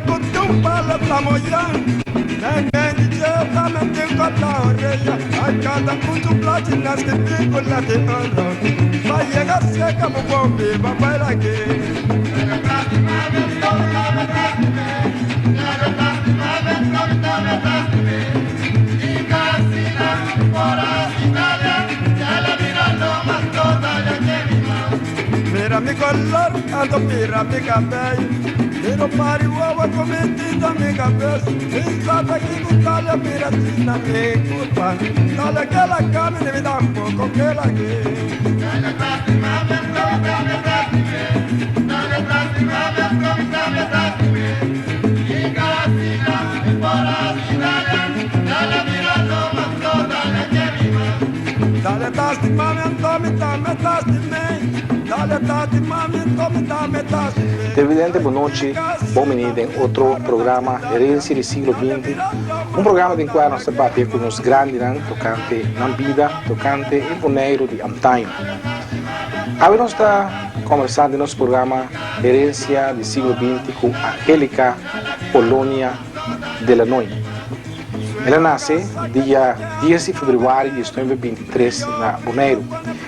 kutum pala tamoyan. Nengen jeta menti kota reya. Akada kutum platina skiti kula te ando. Vaya gase kamu bombi babaila ke. Mira mi color, ando mira mi cabello. Miro pari uova cometida mi cabeza. Pensava que gustale mira tina mi culpa. Dale que la cama de mi da un poco que la que. Dale plastima, dale plastima, y casina, por así dale mirando más toda la que viva. Dale plastima, me plastima. Televidente, boa noite, bem-vindo em outro programa Herência do Siglo XX, programa em que nós debatemos com os grandes tocante na vida, tocante em boneiro de antaño. Agora nós estamos conversando no nosso programa Herência do Siglo XX com Angélica Polónia Delanoy. Ela nasce dia 10 de fevereiro de 2023 na Bonaire.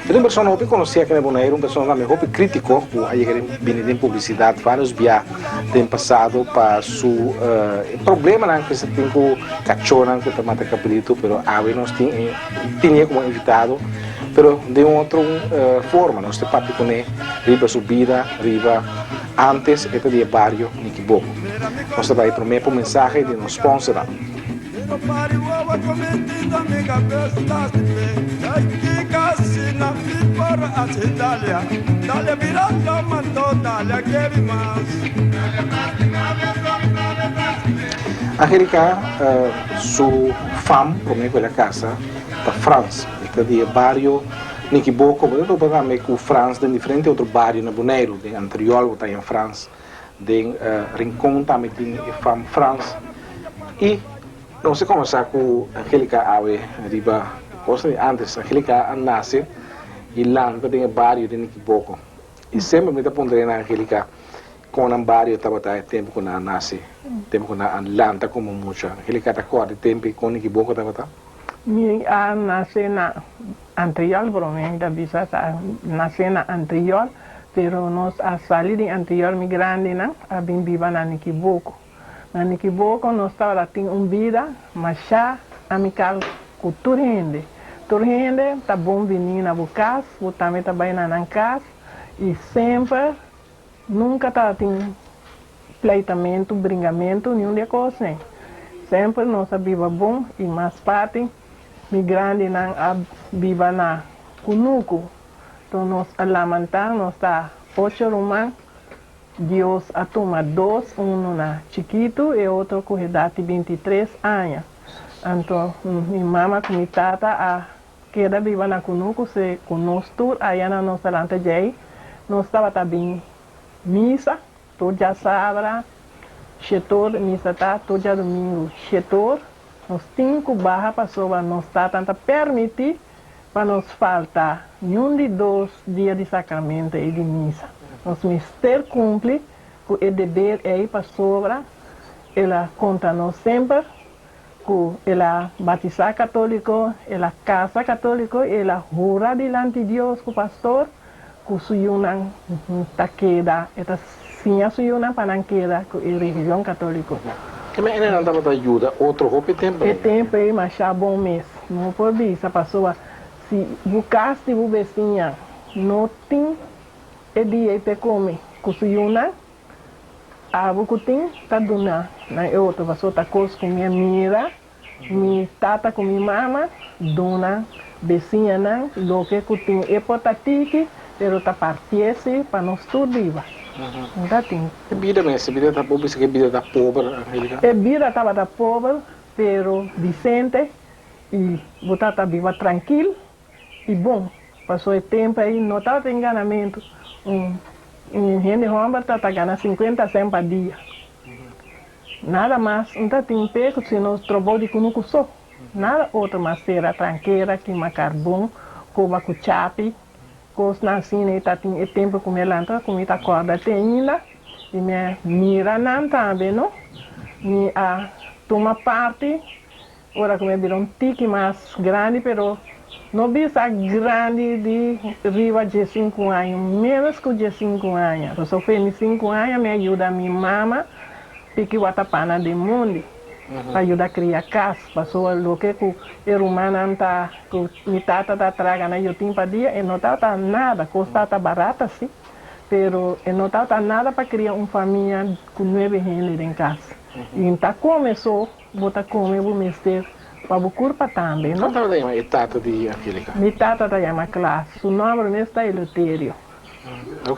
Ela é uma pessoa que conhecia aqui na Bonaire, uma pessoa que crítico, por aí em publicidade, vários dias tem passado para seu problema que se tem com cachorro que está capelito, mas agora nós tinha como invitado, mas de outra forma, nós temos com ele, riba sua vida, riba antes, este dia barrio, Niquiboco. Nós vamos prometer uma mensagem de nos sponsor. Pari uova cometida mi cabeza que casina mi por Italia. Dale mirando mando dale que más. Angélica, sua fama, como é que ela casa, da França, está de barrio Niquiboco, mas eu estou falando com França, de diferente outro barrio na Bonaire, de Antriol, está em França, de Rincon também tem fama França. E não sei como está com a Angélica Awe, riba, antes a Angélica nasce e lá tem um barrio de Niquiboco. E sempre me dá pondrei na Angélica com um barrio estava tempo quando ela nasce, tempo quando ela lanta como mucha. Angélica está com o tempo com Niquiboco estava. Minha nasce na Antriol, provavelmente da bisa nasce na Antriol, pero nós a sair de Antriol mi grande na a bem viva na Niquiboco. Na Niquiboco nós estava tendo vida, mas já amical com turrende. Turrende tá bom vir na casa, o também tá bem na casa e sempre nunca tá tendo pleitamento, brincamento, nenhum de coisa. Sempre nós viva bom e mais parte migrante na viva na Cunuco. Então nós a lamentar nós tá 8 romãs. Deus a toma 2, um na chiquito e outro com idade de 23 anos. Então, minha mama com minha tata a queda viva na Cunuco, se conosco, aí na nossa lanta de nós estava também missa, todo dia sábado, chetor, missa tá, todo dia domingo, chetor, nós 5 barras para nós tá tanta permitir para nos faltar nenhum de 2 dias de sacramento e de missa. Nosso mistério cumpre com o dever é para sobra. Ela conta-nos sempre que ela batizar católico, ela casa católico, ela jura diante de Deus com o pastor, que suyunan taqueda, esta sinha suyunan para não queda com a religião católica. Mas ela não dá ajuda, outro roupa tempo. É tempo aí, mas já bom mês. Não pode ir, essa pessoa, se buscaste o vizinho, não tem e dia para comer, cozinha, a bucutim tá dona, na outra pessoa tá com minha mira, minha tata com minha mama, dona, vizinha não, do que cutim é potatiki, pero tá partiese para nós tudo viva. Não tem. A vida mesmo, a vida tá pobre, a vida tá pobre, Angélica. A vida tava da pobre, pero decente e botar tá viva tranquilo e bom. Passou o tempo aí, não estava tendo enganamento. Gente romba está ganhando 50 cents por dia. Nada mais, não está tendo peso se nós trabalhamos de cunuco só. Nada outro, mas será tranqueira, que carvão, cova com chape, coisa assim, está tendo tempo com ela, então com ela acorda tem ainda, e me mira não também, não? Me toma parte, ora como virou um tique mais grande, pero não bisa grande de riba de 5 anos, menos que de 5 anos. Eu só fiz 5 anos, me ajuda a minha mama, porque eu tapana de mundo, para ajudar a criar casa, passou o que o ser humano está, que me tata está tragando, eu tinha para dia, e não está nada, custa tá barata, sim, pero não está nada para criar uma família com 9 gente em casa. E então começou, botar comer, vou mexer, para o curpa também, não? Quanto é a etapa de Angélica? Mi tata está chama classe, o nome está Eleutério.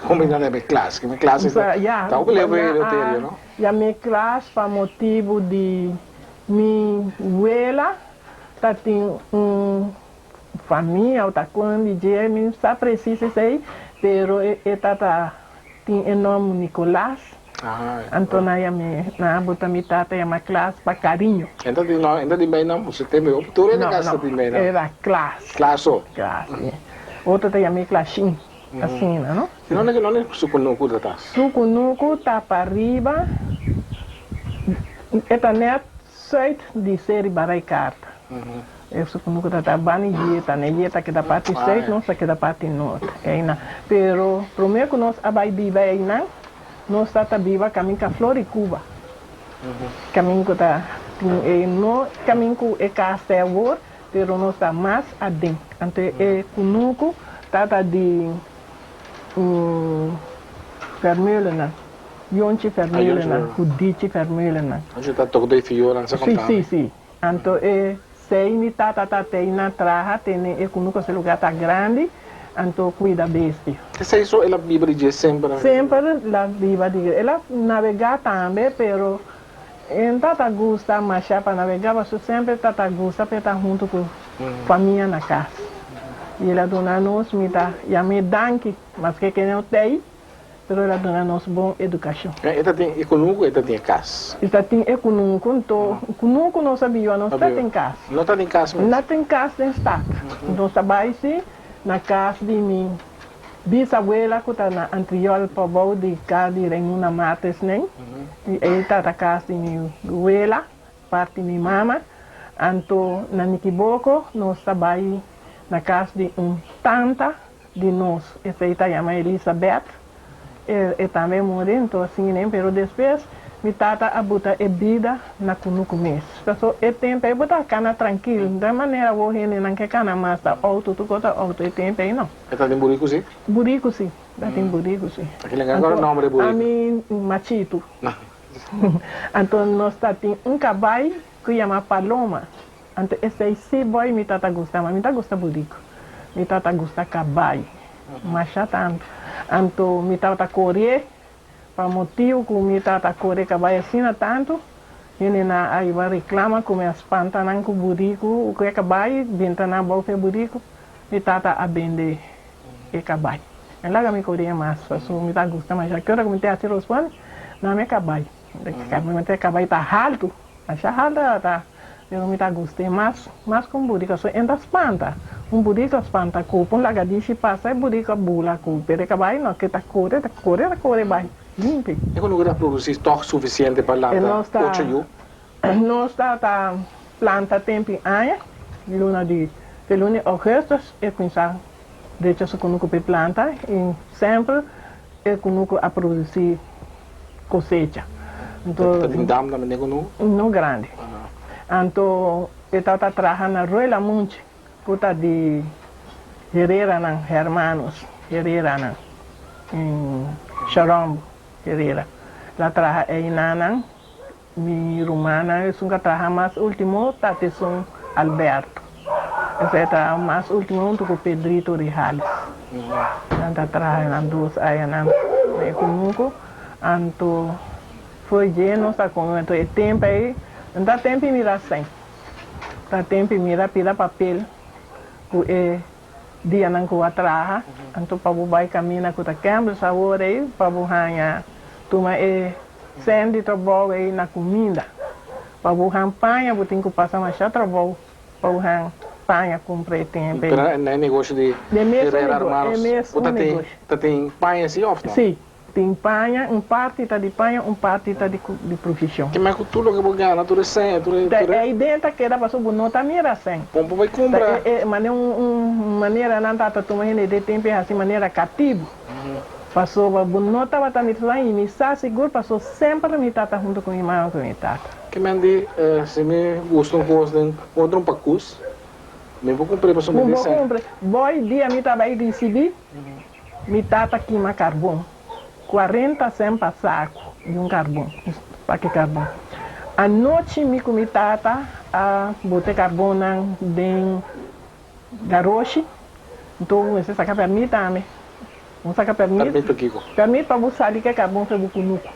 Como não é classe? Que minha classe está o que leva Eleutério, não? E a minha classe, por motivo de minha abuela, tá tem família, tá quando dia, me está precisa sei, pero tata tem o nome Nicolás. Então na bota mi tata chama classe para carinho. Então de bem não, você tem meu futuro na casa de bem não. Era classe. Classe. Classe. Outra tem chama classinho. Assim, não? Não é sucunuco da tá. Sucunuco tá para arriba. Eta net seit de ser barai carta. Eu sucunuco tá bani dieta, né? Dieta que da parte seit, não sei que da parte norte. Ainda. Pero primeiro que nós abai viva ainda, nós tá viva caminho com Floricuba. Caminho que tá no caminho que é Castelvor, pero nós tá mais adentro. Então é cunuco tá de Vermeulen, Jonchi Vermeulen, Hudichi Vermeulen. Onde está todo de fiora, não se conta. Sim. Então, sei me tata tem na traja, tem cunuco se lugar tá grande, então cuida beste. Essa isso ela vive de sempre. Sempre ela vive de, ela navega também, pero em tata gusta marchar para navegar, mas sempre tata gusta para estar junto com família na casa. E ela dona nos me dá, e me danke, mas que não tem, pero ela dona nos boa educação. Ela tem econômico, ela tem casa. Ela tem econômico, então, econômico não sabia, não está em casa. Não está em casa mesmo? Não tem casa, tem estado. Então, trabalha na casa de minha bisabuela, que está na Antriol, para de casa de Reina Mates, né? E ele está na casa de minha abuela, parte de minha mama. Então, na Niquiboco, nós trabalhamos na casa de tanta de nós, essa aí chama Elizabeth, e também morreu, então assim, né? Pero depois, me tata a botar vida na cunuco mês. Então, é tempo aí botar cana tranquilo, da maneira vou render não quer cana mais tá auto, tu conta auto, é tempo aí não. Está em Burico sim? Burico sim, está em Burico sim. Aquele agora o nome é Burico. A mim Machito. Então nós tá tem cabai que chama Paloma. Então, esse aí, se boy, me tata gosta, mas me tata gosta Burico. Me tata gosta cabai. Mas já tanto. Então, me tata correr, para motivo que me tata correr cabai assim tanto, ele na aí vai reclama como as pantanas com Burico, o que é cabai, ventana boa Burico, me tata a vender e cabai. Ela que me corria mais, só me tata gosta, mas já que hora que me tata se responde, não me cabai. Me tata cabai tá alto, mas já alto tá. Eu me gostei mais com Burico, só ainda espanta. Burico espanta, cupo, lagadiche passa, e Burico bula, cupo. Ele acaba não, que tá corre, vai, limpo. E quando você produzir estoque suficiente para lá, nós está planta tempo aia, luna de agosto, e pensar, deixa se conosco para planta, e sempre é conosco a produzir cosecha. Então, tem dam na menina não grande. Então, eu estava trabalhando na Rua La Munch, puta de Herrera, hermanos, Herrera, em Charombo, Herrera. Lá trabalha aí na minha romana, eu nunca trabalha mais último, tá de São Alberto. Esse é o mais último, junto com o Pedrito Rijales. Então, trabalhando duas aí na conosco. Então, foi geno, tá com o tempo aí. Não dá tempo de mirar sem. Dá tempo de mirar, pira papel, que é dia não que atrás. Então, para o bai caminha com a câmera, sabor aí, para o ranha, toma é sem de trabalho aí na comida. Para o ranha, você tem que passar mais trabalho. Para o ranha, comprar tempo. Mas não é negócio de Herrera Hermanos? Você tem panha assim, ofta? Sim. tem panha, parte tá de panha, parte tá de profissão. Que mais tudo que você ganha, tu recém, Aí dentro que dá para subir nota mira sem. Pompo vai comprar. Mas maneira não tá tomando de tempo assim maneira cativo. Passou a nota vai me lá e me está seguro passou sempre me tata junto com irmão com me tata. Que mande se me gostam coisas outro pacus. Me vou comprar para subir sem. Vou comprar. Boy dia me tava aí recebi. Me tata queima carvão. 40 sempre saco de carvão. Para que carvão? A noite me comi tata a botar carvão dentro garoche. Então você saca para mim também. Não saca permite. Permite para você ali que é carvão que você nuco.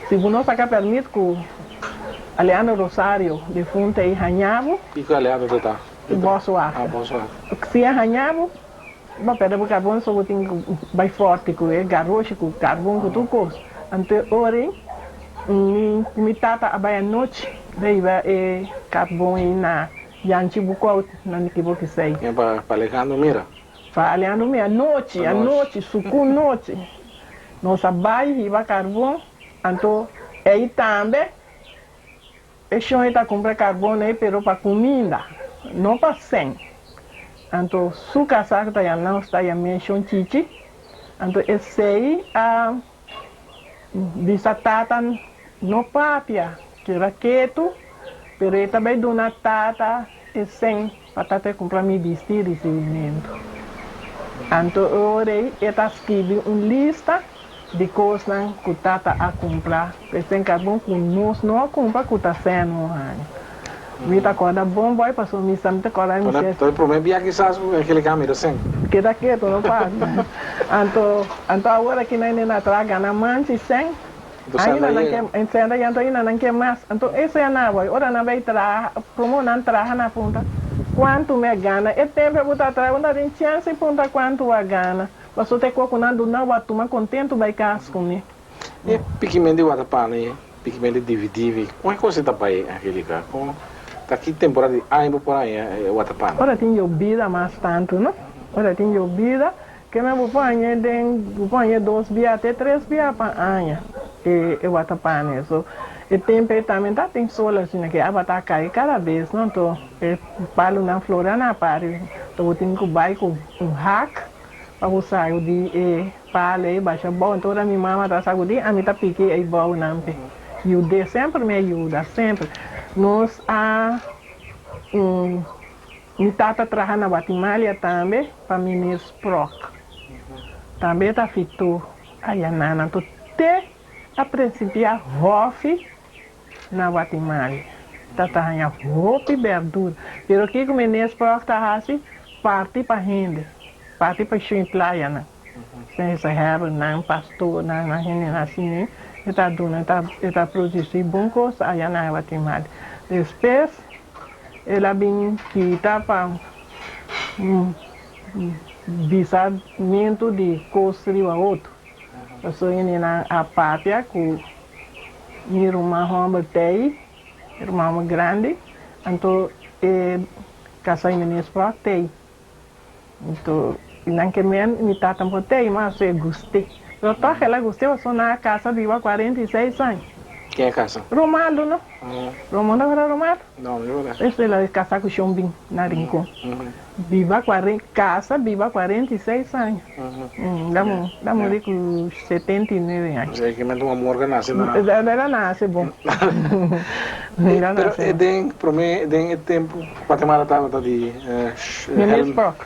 Se você não saca permite que Aleandro Rosário de Fonte e Ranhavo. E que Aleandro tá? Boa. Ah, boa. Se é Ranhavo, vai perder o carvão só tem bem forte que é garoche que carvão que tu cos. Ante ore me tata a bem noite, daí vai carvão aí na Yanchi Bucau na que você sei. É para Alejandro Mira. Falando a noite, sucu noite. Nossa bairro vai carvão, então aí também, é só está comprar carvão aí, pero para comida, não para sem. Então, su casa está já não está já mexendo chichi, então esse aí a visatata no pátia, que era quieto, pero aí também dona tata é sem, para tata comprar me vestir e recebimento. Então, eu escrevi uma lista de coisas que tata a comprar. Tem carvão que nós não compramos, que está sendo um ano. Vita corda bom, boy, passou missa, me corda me sei. Então, por mim, aqui sabe aquele câmera assim. Que daqui, tu não faz. Então, agora que nós não traga na mancha, sem. Ainda não quer mais. Então, esse é a boy. Ora, não vai trazer, como não trazer na ponta. Quanto me gana, é tempo para botar atrás, onde tem chance ponta quanto a gana. Você tem que quando não vai tomar contento vai casar comigo. E piquimento de Watapane, piquimento dividível, como é que você está para aí aquele cara? Tá aqui temporada de ano por aí Watapane. Ora tem vida mais tanto, não? Ora tem vida que me vou pôr 2 dias até 3 dias para ano e Watapane. E tempo também tem sol assim que a batata cai cada vez, não tô. Palo na flora na pare, tô tem que vai com hack para usar o de palo e baixa bom, então a minha mãe tá sagudi, a minha tá pique aí bom nampe. E o de sempre me ajuda sempre. Nós minha tata trabalha na Guatemala também para mineros proc. Também tá fito aí a nana, tô te a princípio a rofe na Guatemala. Tá roupa e verdura. Pero aqui com meninas para tá assim, parte para rende. Parte para chuva praia, né? Sem essa herba, não pastor, não rende assim, está dando, está produzindo bom coisa aí na Guatemala. Depois, ela vem que tá para visamento de coisa de outro. Eu sou indo na pátria com minha irmã batei, irmã grande, então casei meninas para ter. Então, não que me tata botei, mas eu gostei. Eu tô ela gostei, eu sou na casa de 46 anos. Quem é a casa? Romalo, não? Romalo agora Romalo? Não, não é. Esse é casa com o Chombim, na Rincon. Viva 46 anos. Damos com 79 anos. É que me dá uma nasce, não? Ela nasce, bom. Pero para mim, tem tempo, Guatemala estava de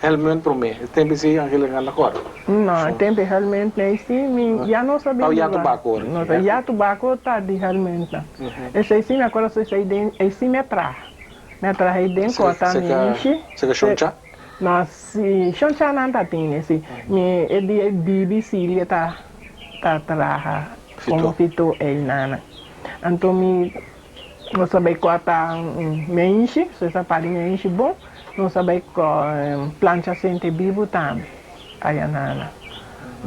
Helmut para mim. Tempo sim, aquele na cor. Não, tempo realmente é assim, já não sabia. Já tubaco. Já tubaco está de realmente. Esse sim, agora você sai dentro, esse me traz. Me traz aí dentro, corta me enche. Você quer choncha? Não, se choncha não está tendo, assim. Me é de BBC, está traja como fito aí nana. Então me não sabe cortar me enche, se essa parinha enche bom, não sabe plancha sente vivo também. Aí nana.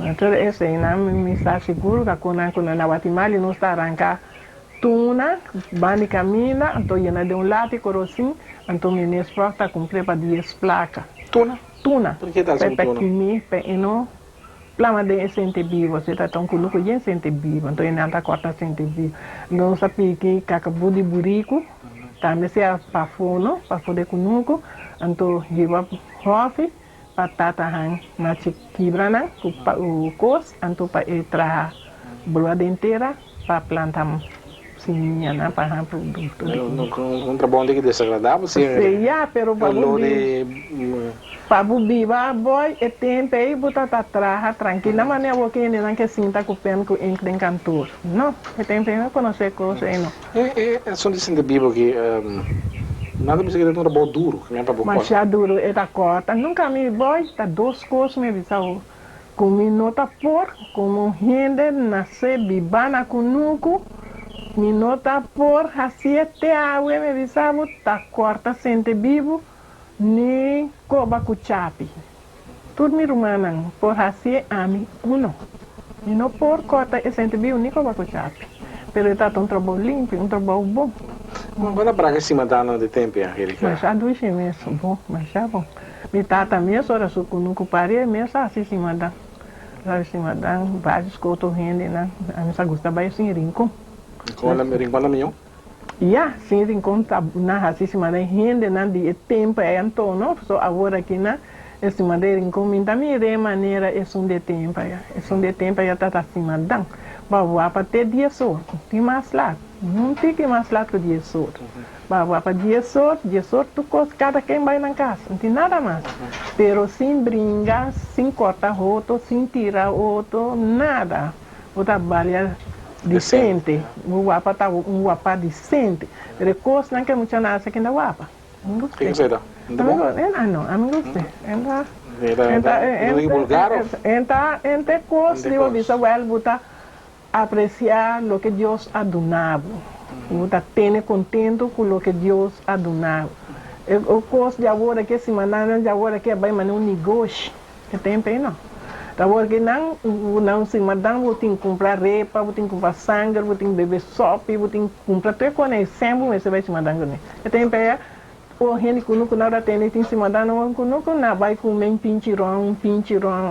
Então esse aí não me está seguro que quando na Guatemala não está arrancar tuna, bani camina, então yana de lado e corosim, então me nesse está comprei para 10 placas. Tuna? Tuna. Por que dá assim tuna? Pequimi, pequeno, plama de sente vivo, você tá tão culuco de sente vivo, então ele anda corta sente vivo. Não sabe que cacabu de burico, também se é para fono, para poder conuco, então giva rofe, batata hang, na quebra na, o cos, então para entrar broa inteira para plantar seminha na para produto. Um trabalho que desagradável, sim. Já, pero para bubiba boy e tempo aí botar atrás tranquila maneira o que ele não quer sinta com o pen com o cantor. Não, e tempo aí não conhece coisa aí não. São dizendo Bíblia que nada me segredo um trabalho duro, que não é para boa. Mas já duro é da corta. Nunca me boy tá duas coisas me visão. Como nota por, como gente nasce bibana conuco, me nota por assim até a me visão tá corta sente vivo. Ni coba kuchapi. Tudo me rumanan por assim ami uno. E não por corta e sente viu ni coba kuchapi. Pero está um trabalho limpo, um trabalho bom. Agora para cima da ano de tempo, Angélica. Mas já dois meses bom, mas já bom. Me tata mesmo ora suco nunca parei mesmo assim cima da. Lá cima da vários cotos rende na. A minha gosta bem assim rincon. Com a rincon da minha. Ja, sim, encontra na racismo da rende na de tempo é então, não? Só agora aqui na esse madeira encomenda me de maneira é de tempo é de tempo já tá acima dan. Bawa para ter dia só, tem mais lá, não tem que mais lá que dia só. Bawa para dia só tu cos cada quem vai na casa, não tem nada mais. Pero sem brincar, sem cortar roto, sem tirar outro, nada. O trabalho decente, o guapa tá um guapa decente. Recurso não que muita nada que ainda guapa. O que você dá? Não, a mim gostei. Entra vulgar? Entra coisa, eu disse, well, botar apreciar o que Deus ha donado. Botar ter contento com o que Deus ha donado. O coisa de agora que se mandar de agora que vai mandar um negócio, que tem bem não. Agora que não se mandam, vou ter que comprar repa, vou ter que comprar sangue, vou ter que beber sopa, vou ter que comprar tudo com ele, sempre você vai se mandar com ele. E tem pé, o gente que nunca nada tem que se mandar, não vai comer um pintirão,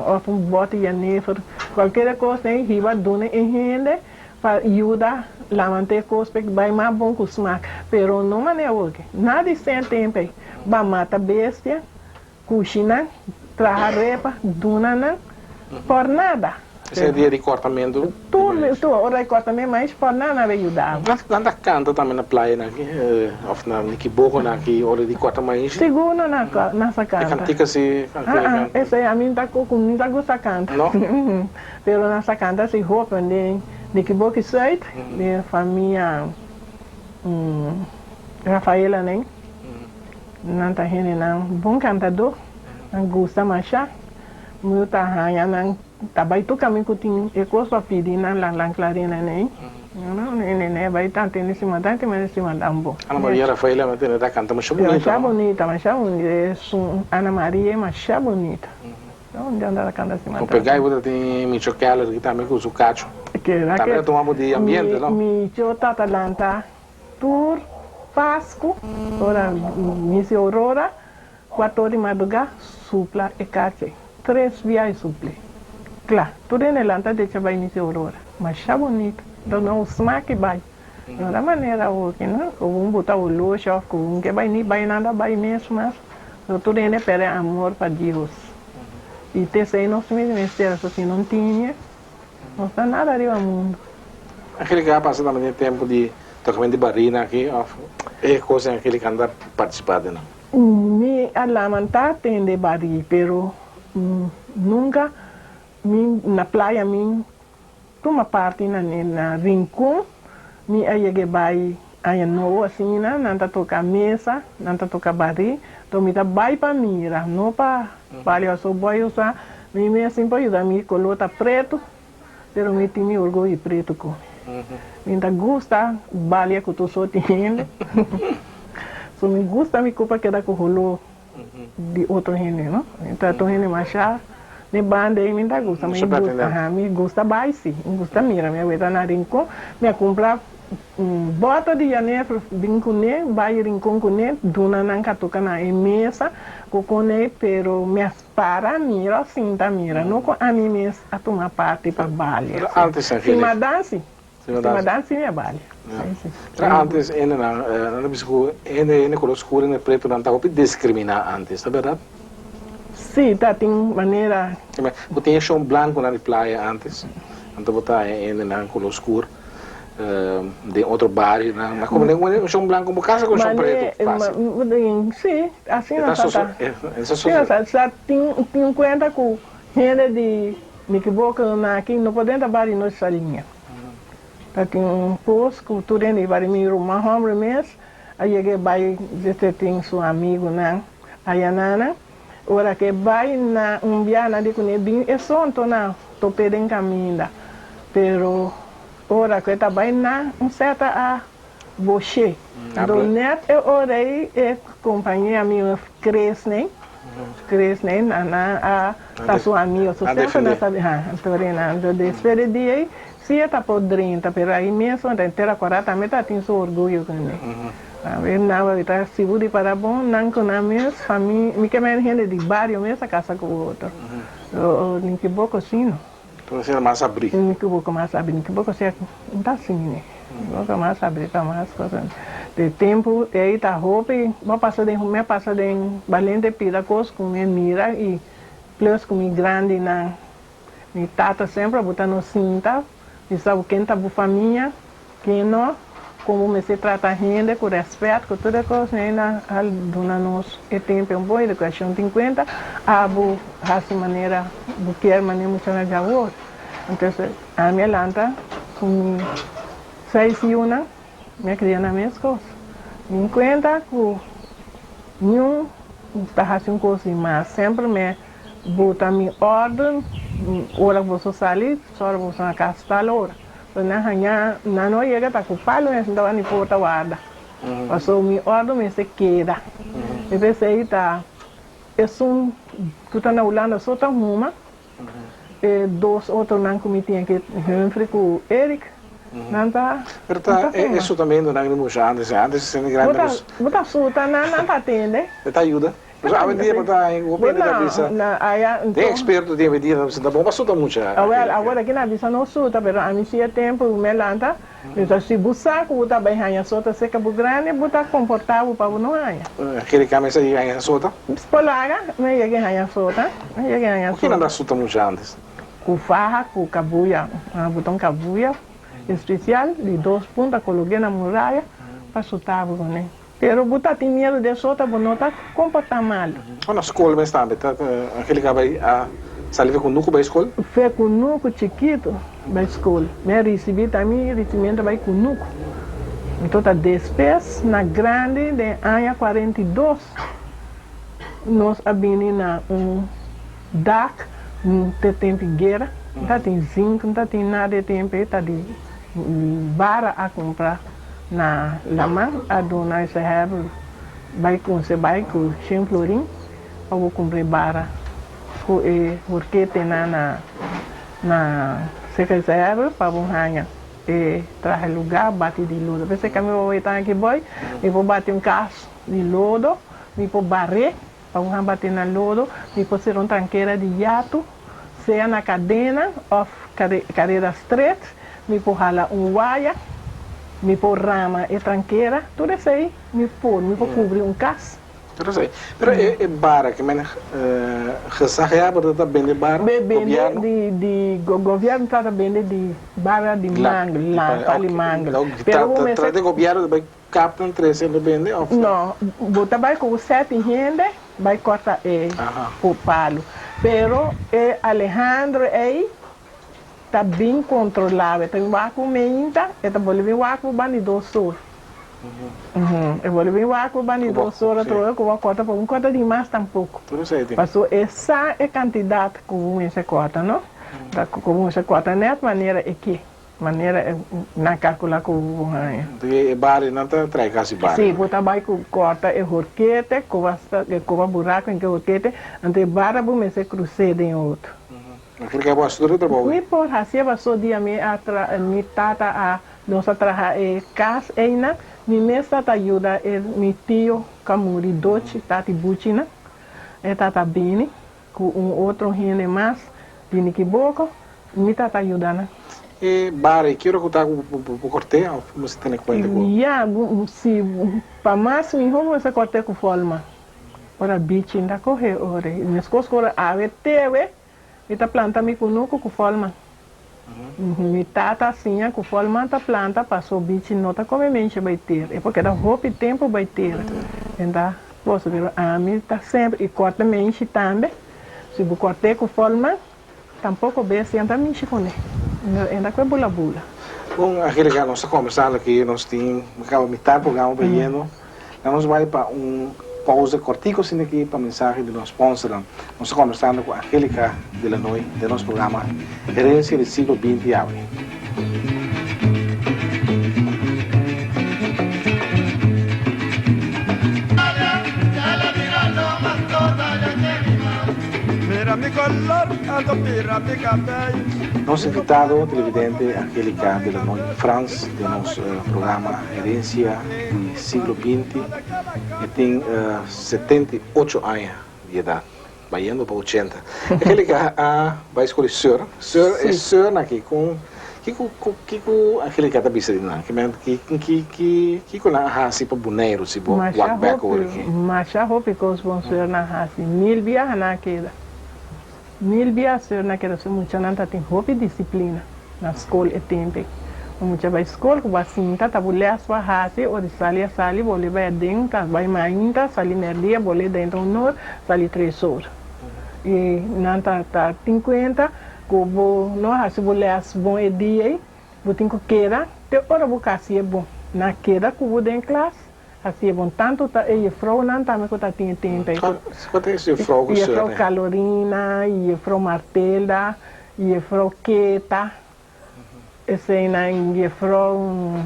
ou um bote de anéfero, qualquer coisa aí, riba dona em gente, para ajudar a manter coisas que vai mais bom com os marcos. Pero não é hoje, nada sem tempo aí, vai matar bestia, coxina, trazer repa, dona por nada. Esse é dia de cortamento. Tu hora de cortamento, mas por nada vai ajudar. Nada canta também na praia, aqui, na Niquiboco, aqui, hora de cortamento. Segundo nessa casa. Cantica se. Esse aí a mim tá com muita gosta canta. Não? Pero nessa canta se roupa de Niquiboco site, de família Rafaela, né? Não tá rende não. Bom cantador, não gosta machar. Meu tahanha nang tabay tu kami kuting ekos pa pidi nang lang clarina nei. Não, né, vai estar tendo esse mandante, mas esse mandambo. Ana Maria Rafaela, mas ela canta muito bonita. É bonita, mas Ana Maria é mais bonita. Então, onde anda ela canta assim, mandante. Vou pegar e vou ter michoquela que também com o sucacho. Também tomamos de ambiente, não? Michota Atalanta, Tour, Pasco, ora, Miss Aurora, 4 horas de madrugada, supla e cache. 3 viagens suple. Claro, tudo em Atlanta deixa vai iniciar Aurora, mas está bonito. Então não o smack vai. Não da maneira o que não, com botar o luxo, com que vai nem vai nada vai mesmo, mas tudo em pere amor para Deus. E te sei não se me mistério se não tinha, não está nada ali ao mundo. Aquele que passa também tempo de tocamento de barrina aqui, é coisa aquele que anda participando, não? Me alamanta tem de barri, pero nunca na praia toma parte na rincão me aí que vai aí não assim não tá tocar mesa não tá tocar barri então me tá vai para mira não para valeu só vai usar me assim para ajudar me colota preto pero me tem orgulho preto com me tá gosta vale que tu só tem so me gusta me culpa que dá com rolo de outro gente, não? Então, tu gente machar, de banda aí me dá gosta, me gusta, me gusta baixo, me gusta mira, me aguenta na rincão, me compra bota de janeiro vim com ele, vai rincon com ele, duna não catuca na mesa, com ele, pero me para mira, assim, tá mira, não com a mim mesmo a tomar parte para balha. Antes, se me dança, me balha. Antes, não bisco, ele colocou escuro no preto, não estava discriminar antes, é verdade? Sim, tá, tem maneira. Eu tinha chão branco na praia antes, então botar ele na color escuro. De outro bairro, na comunidade, um chão branco, como casa com chão preto, fácil. Sim, assim não está. Essa tem conta com gente de me equivoco aqui, não podemos trabalhar em nossa linha. Tem um posto que tu tem para mim, uma homem mesmo, aí que vai, você tem seu amigo, né? Aí a nana, ora que vai na viagem de conhecer, é só então tô perdendo caminho, pero ora que tá bem na certa a você do net eu orei e companhia minha cresce na tá sua amiga só sempre na sabe então despede dia se tá podrinha pero aí mesmo da inteira 40 meta tem seu orgulho também a ver na vai estar seguro para bom não com a minha família me que mais gente de bairro mesmo casa com o outro nem que pouco assim então você mais abrir. Que pouco mais abrir, que pouco você não tá assim, né? Pouco mais abrir, tá mais coisa. De tempo, aí tá roupa e vou passar de valente pira coisa com minha mira e plus com minha grande na minha tata sempre botando cinta, e sabe quem tá por família, quem não, como me se trata a gente com respeito, com toda coisa, né? Na dona nós é tempo um bom educação 50, abo essa maneira, qualquer maneira muito na javor. Então a minha lanta com 6 anos, minha criança na mesma coisa. 50 com nenhum está fazendo coisa mas sempre me bota minha ordem, hora que você sai, só você na casa está hora. Não chega a ocupar, mas não vai importar nada. Passou minha ordem, mas se queda. E pensei, tá, é que está na Holanda, só está uma, e 2 outros não comitem que eu com o Eric. Não tá. Isso também não é muito antes se não grande. Bota suta, não tá atende. Te ajuda. A medida botar em roupa de cabeça. Tem experto de medida, você tá bom, mas suta muito. Agora aqui na visa não suta, mas a mim se é tempo, me lanta, então se buscar, botar bem ranha solta, seca bu grande, botar confortável para não ranha. Aquele camisa aí ranha solta? Espolaga, me llega ranha solta, O que não dá suta muito antes? Com farra, com cabuia, botão cabuia, especial, de 2 pontas, coloquei na muralha, para sutar, né? Pero botar tem medo de solta, não tá comportar mal. Na escola, mas também, aquele que vai sair com nuco para a escola? Foi com nuco chiquito para a escola. Me recebi também, recebimento vai com nuco. Então, tá despesa na grande de ano 42. Nós abrimos na DAC, não tem figueira, não tem zinco, não tem nada de tempo, tá de vara a comprar. Na lama, a dona se vai com Xen Florim, eu vou comprar bara, porque tem na secretária para um ranha, e traz lugar, bate de lodo. Você que eu vou estar aqui, boy, eu vou bater caso de lodo, eu vou barrer, para um bater na lodo, eu vou ser uma tranqueira de jato, seja na cadena, ou cadeira straight, eu vou ralar waia, me pôr rama e tranqueira, tudo isso aí, me pôr cobrir caso. Tudo isso aí. Mas é bara, que menos, ressarreaba também de bara, governo? Governo está também de bara de mango, lá, fale mango. Trata governo, vai captar 300 bem, ou? Não, bota vai com 7 gente, vai cortar o palo. Pero Alejandro aí, está bem controlado, tem vácuo meinta, está bolivia vácuo banido sor. É bolivia vácuo banido sor, trouxe com a cota, por cota demais tampouco. Passou essa é quantidade que você corta, não? Como você corta nessa maneira aqui, maneira na calcular com o ranha. De barre não tá trai quase barre. Sim, botar vai com corta é horquete, com buraco em que horquete, ante barra bom se cruzeiro em outro. Aquilo que é boa estrutura para o me por assim passou dia me tata a nós trabalhamos casa ainda, mi mesa te ajuda mi tio Camuri Doce, tati Buchina, tata Bini, com outro gente mais, Bini Kiboco, me tá ajudando. E Bari, quero contar com o corte, ou você tem em conta com? Já, se para mais me vamos esse corte com forma. Ora bicho ainda corre, ora, minhas coisas agora ave teve, e tá planta me conosco com forma. Me tata assim, com forma tá planta, passou bicho não tá come mente vai ter, é porque dá roupa e tempo vai ter. Então, posso ver, a mim tá sempre e corta mente também. Se eu cortei com forma, tampouco bem se anda mente com ele. Ainda com bula bula. Bom, aquele que nós conversando aqui, nós temos metade do programa bem nós vamos para pausa cortico assim aqui para mensagem do nosso sponsor. Nós conversando com a Angélica de la Noy, do nosso programa Herencia do Siglo XX Abre. Nosso invitado, televidente Angélica de la Noy France, do nosso programa Herencia do Siglo XX, e tem 78 anos de idade, vai indo para 80. Angélica vai escolher Sir é Sir aqui, com que Angélica está pensando, que com a raça para boneiro, se bom, walkback aqui. Mas já roupa com os bons Sir na raça, mil bias naquela. Mil bias naquela, se muita não tem roupa e disciplina na escola e tempo. Muita vai escola, que vai sentar, tá bolé a sua raça, ou de sali, bolé vai dentro, vai mainta, sali merdia, bolé dentro no, sali 3 horas. E não tá 50, como não raça bolé as bom e dia, botem que queira, te hora boca assim é bom. Na queira que vou dentro classe. Assim é bom, tanto e frau não também que tá tinha tempo. Quanto é esse frau que você? E frau Calorina, e frau Martelda, e frau Queta, esse aí e frau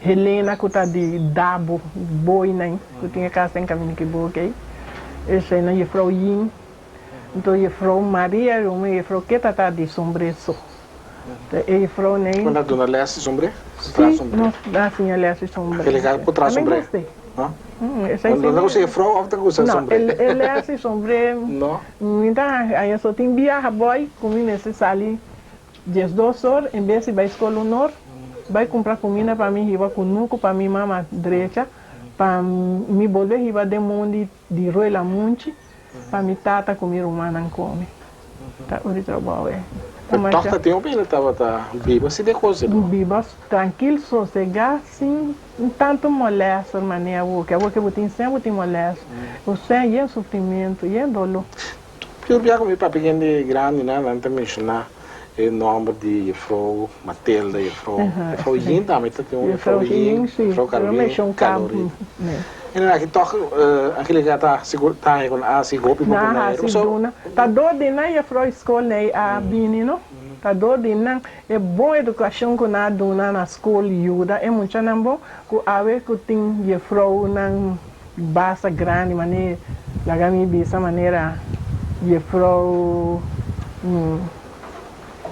Helena que tá de Dabo, boi né, que tinha casa em caminho que boi, esse aí e frau Yin, então e frau Maria, e frau Queta tá de sombreço. E frau nem. Quando a dona lesse sombre? Sim, não, assim ela lesse sombre. Aquele cara por trás sombre. Não? Não sei frau, outra coisa sombre. Não, ele lesse sombre. Não. Então, aí só tem biar boy, comer nesse sali, 12 horas, em vez de vai escola no vai comprar comida para mim, riba com nuco para mim mama direita, para me volver riba de mundo de roela munchi, para me tata comer uma não come. Tá, o trabalho é. Torta tem um ele estava viva, se decosa. Viva, tranquilo, sossegado, sim, tanto molesta, maneira que eu que botem sempre botem molesta. O sem é sofrimento, é dolor. Eu vi como para pequeno e grande, né, não tem mencionar o nome de Frau Matilda e Frau Yin também tem um Frau Yin, Frau Carolina, Carolina. E não é que toca aquele que está seguro, tá aí com a seguro para boneiro. Tá dor de não é Frau escola né a bini não. Tá dor de não é boa educação que na dona na escola ajuda é muito não bom que a vez que tem de Frau não basta grande maneira lá gami bisa maneira de Frau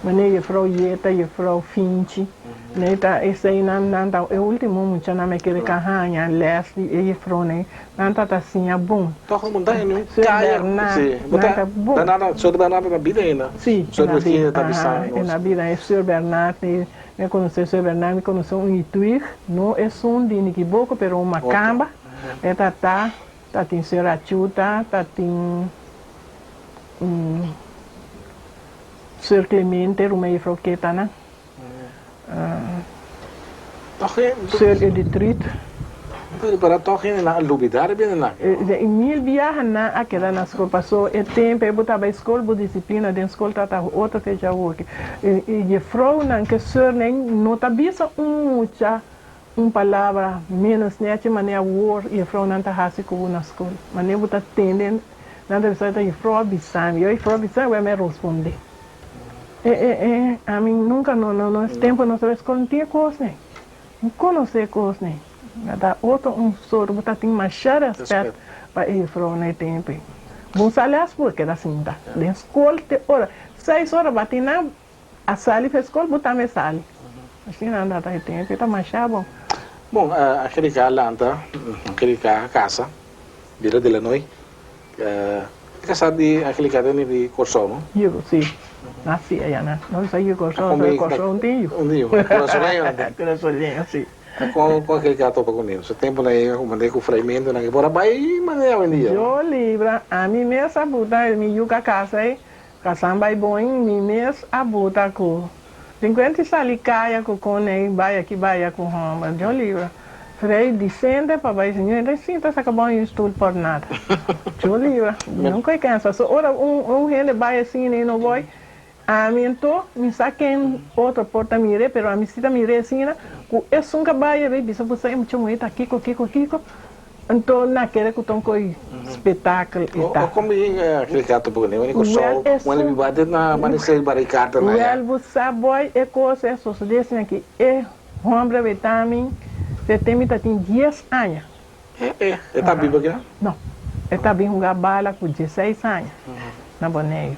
maneira Frau Yeta e Frau Finchi. Neta esse aí não tá o último muito não me quer carranha leste e frone não tá assim é bom toca montanha não caia sim botar nada só de nada na vida ainda sim só de vida tá pensando na vida é Sr. Bernardo me conheceu Sr. Bernardo me conheceu um ituir não é de Niquiboco pero uma camba tá tem Sra. Chuta tá tem Sr. Clemente o meio froqueta né Sr. Editrit. Para tocar na lubidar bem na. Mil viaja na aquela na escola passou e tempo eu botava escola por disciplina dentro escola tá outra que já work e frau não que Sr. nem não tá bisa muita palavra menos né de maneira word e frau não tá assim como na escola mas nem botar tendendo não deve ser e frau bisam eu frau bisam vai me responder a mim nunca no tempo não sabe escola não tinha coisa né não conhecer coisa né nada outro soro botar tem machar aspecto para ir frau no tempo bom salias porque era assim tá dentro escola te hora 6 horas bater na a sala fez escola botar me sala Assim não dá tempo, está mais bom. Bom, aquele cá lanta, aquele cá casa, vira de la noite. Casa de aquele cá de Corsol, não? Eu, sim. Nasci aí, né? Não sei o Corsol um dia. Um dia, corações, Corações, sim. Com aquele cá topa com ele. O tempo lá eu mandei com o fraimento, na que bora vai e mandei a vender. Eu libra, a mim mesmo abuta, me yuca casa aí, caçamba bom, me mesmo abuta com 50 salicaia com cone, vai aqui com romba, eu libra. Frei descende para baixo, ainda sinta essa acabou em estudo por nada. Eu libra, nunca cansa. Ora gente vai assim nem não vai. A mim então me saquem outra porta mire, pero a mim cita mire assim, né? É nunca vai ver, bisa você é muito muito aqui. Então naquele que estão com espetáculo e tal. Como é aquele gato bonito, ele só quando ele bate na maneira barricada na. Well, você boy é coisa é só desse aqui é homem vitamin, você tem 10 anos. Tá vivo aqui? Não, está bem jogar bala com 16 anos na Boneiro.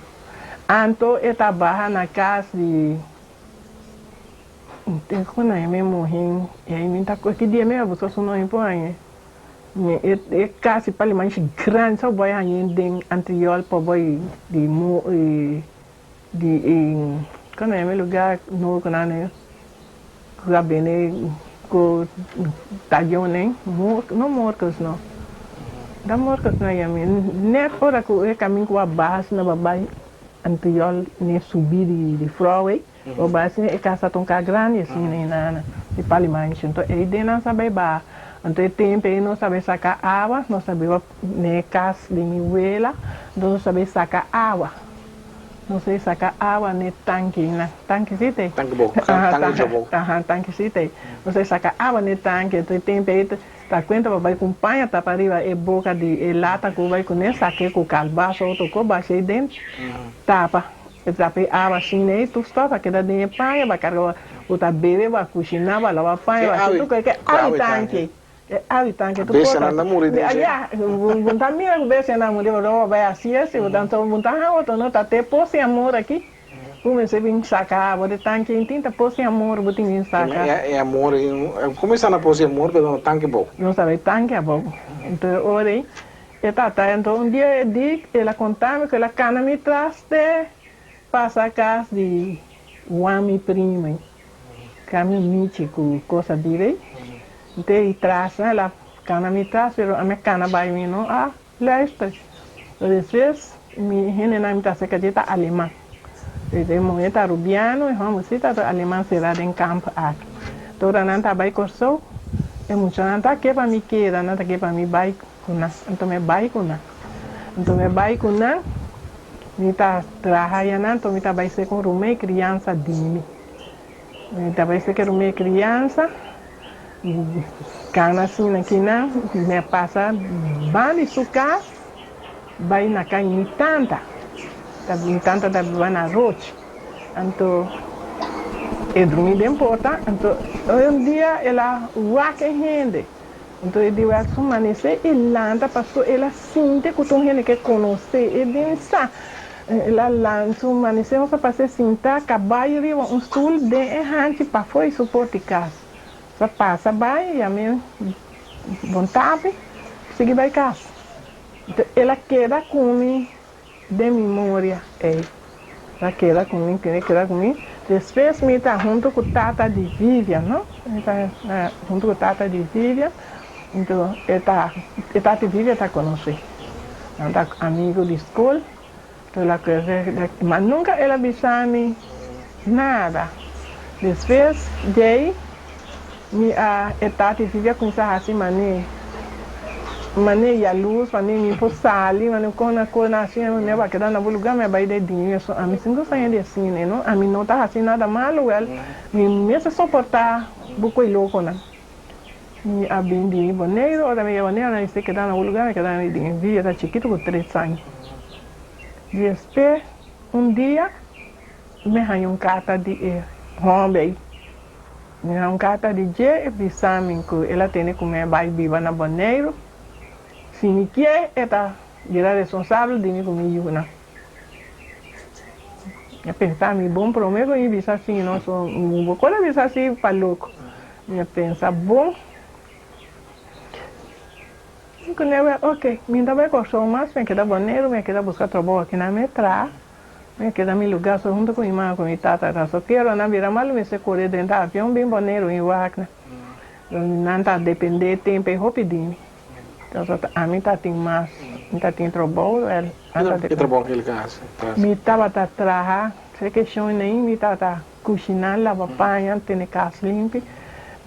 Então ele trabalha na casa de quando eu me morri, e aí me tá que dia mesmo você não impõe. É casa para mais grande, só vai aí em anterior para vai de quando é meu lugar no canal já bem com tagião nem não morcos não da morcos não é nem fora que o caminho com a base na babai anterior nem subir de freeway o base é casa tão grande assim nem nada de palimante então aí de não sabe ba então tempo aí não sabe sacar água não sabe nem casa de miuela não sabe sacar água. Não sei sacar água nem tanque, né? Tanque sim tem. Tanque bom, tanque de bom. Tanque sim tem. Não sei sacar água nem tanque, então tem peito, tá conta vai acompanha tá para arriba é boca de lata que vai com nem saque com calbaço outro com baixei dentro. Tapa. Eu tapei água assim nem tu stop que dá de panha, vai carregar o tá bebê vai cozinhar, vai lavar panha, vai tudo que água tanque. Habitantes tu besa na muri de bunta mira besa na muri vai assim então bunta outro não tá até posse amor aqui comecei a vir sacar vou de tanque em tinta posse amor vou vir sacar é amor começar na posse amor pero no tanque bom não sabe tanque é bom então ora então dia ela contava que ela cana me traz de passar casa de uami prima caminho com coisa de de trás, né? Ela cana me traz, pero a minha cana vai me não leste. Depois me rende na minha seca de alemã. Desde momento rubiano e vamos citar alemã será em campo aqui. Toda nanta vai corso, e muito nanta que para me queda, nanta que para me vai com então me vai com então me vai com me tá trabalhando, então me tá vai ser com rumei criança de mim. Me tá vai ser que rumei criança cana assim aqui na me passa bani sucar vai na cainha tanta da na roche então é dormir bem porta então dia ela waque rende então ele vai permanecer e lanta passou ela sente que tom ele que conhecer e densa ela lança permanecer você passa sentar cabalho um stool de errante para foi suporte casa só passa bem, a minha vontade, seguir vai casa. Então, ela queda comigo de memória, ela queda comigo, depois me está junto com a tata de Vivian, não? Junto com a tata de Vivian, então, a tata de Vivian está conosco, está amigo de escola, então, mas nunca ela avisou-me nada. Depois, daí, a etapa vivia com essa assim mané e a luz mané me posali mané com a cor assim me vai quedar na lugar me vai de dinheiro a mim sinto saindo assim né não a mim não tá assim nada malo me se suportar buco e louco né me abim de boneiro ou da minha boneira né se quedar na lugar me quedar de dinheiro via tá chiquito com 3 anos depois dia me arranhou carta de homem não cata de je bisamin que ela tem que me vai viva na Boneiro se me quer ela será responsável de me comigo na Eu pensava, bom, prometo e bisa assim, não sou um quando bisa assim para louco. Eu pensava, bom. Quando eu, ok, me dá bem gostou mais, me queda boneiro, me queda buscar trabalho aqui na metrá, me queda me lugar só junto com a irmã, com a tata, só quero na vira mal me se correr dentro do avião bem boneiro em Wagner. Não tá depender tempo rapidinho. Então a mim tá tem mais, tá tem trabalho, Que trabalho que ele faz? Me tava tá trabalhar, se questão nem me tá cozinhando, lavar panha, ter casa limpa.